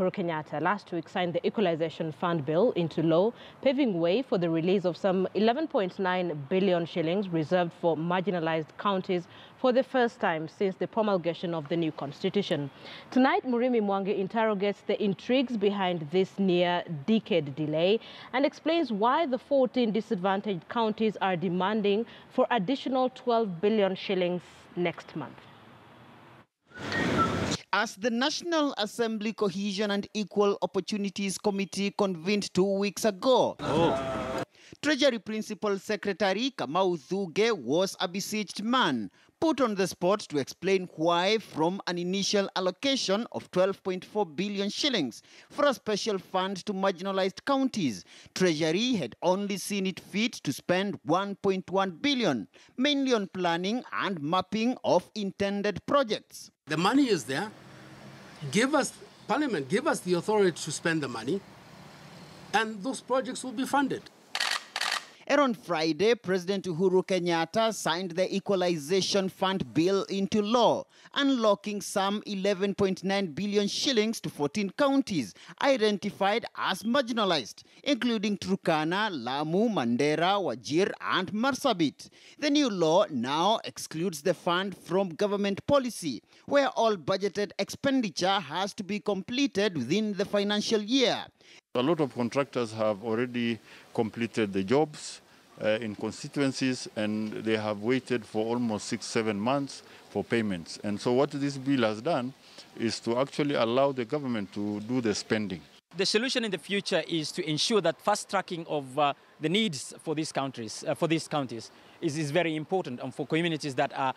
Uhuru Kenyatta last week signed the Equalization Fund bill into law, paving way for the release of some 11.9 billion shillings reserved for marginalized counties for the first time since the promulgation of the new constitution. Tonight, Murimi Mwangi interrogates the intrigues behind this near-decade delay and explains why the 14 disadvantaged counties are demanding for additional 12 billion shillings next month. As the National Assembly Cohesion and Equal Opportunities Committee convened 2 weeks ago, Treasury Principal Secretary Kamau Thuge was a besieged man, put on the spot to explain why from an initial allocation of 12.4 billion shillings for a special fund to marginalized counties, Treasury had only seen it fit to spend 1.1 billion, mainly on planning and mapping of intended projects. The money is there. Give us, Parliament, give us the authority to spend the money, and those projects will be funded. And on Friday, President Uhuru Kenyatta signed the Equalization Fund bill into law, unlocking some 11.9 billion shillings to 14 counties identified as marginalized, including Turkana, Lamu, Mandera, Wajir, and Marsabit. The new law now excludes the fund from government policy, where all budgeted expenditure has to be completed within the financial year. A lot of contractors have already completed the jobs in constituencies, and they have waited for almost 6-7 months for payments. And so what this bill has done is to actually allow the government to do the spending. The solution in the future is to ensure that fast tracking of the needs for these counties is very important for communities that are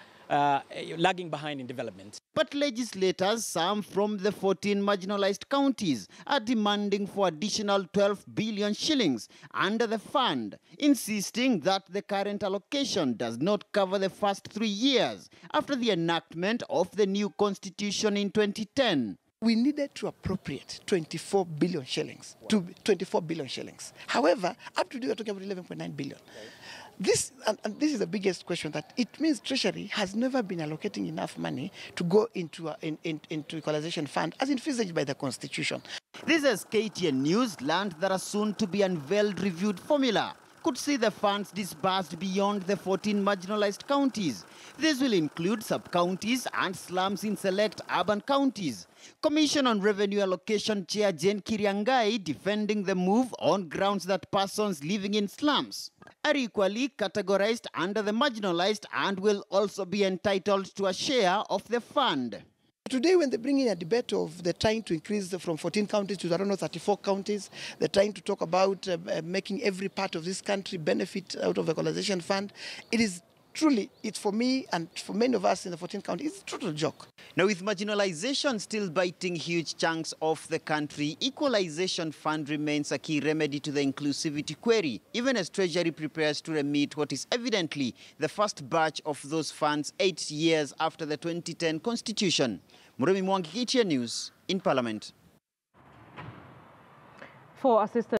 lagging behind in development. But legislators, some from the 14 marginalized counties, are demanding for additional 12 billion shillings under the fund, insisting that the current allocation does not cover the first 3 years after the enactment of the new constitution in 2010. We needed to appropriate 24 billion shillings to 24 billion shillings. However, up to today we're talking about 11.9 billion. This is the biggest question, that it means Treasury has never been allocating enough money to go into Equalization Fund as envisaged by the Constitution. This is KTN News learned that a soon-to-be unveiled reviewed formula could see the funds disbursed beyond the 14 marginalized counties. This will include sub-counties and slums in select urban counties. Commission on Revenue Allocation Chair Jane Kiriangai defending the move on grounds that persons living in slums are equally categorized under the marginalized and will also be entitled to a share of the fund. Today, when they bring in a debate of they're trying to increase from 14 counties to, I don't know, 34 counties, they're trying to talk about making every part of this country benefit out of the Equalization Fund, it is truly, it's for me and for many of us in the 14 counties, it's a total joke. Now, with marginalization still biting huge chunks of the country, Equalization Fund remains a key remedy to the inclusivity query, even as Treasury prepares to remit what is evidently the first batch of those funds 8 years after the 2010 Constitution. Murimi Mwangi, KTN News, in Parliament. For Assistant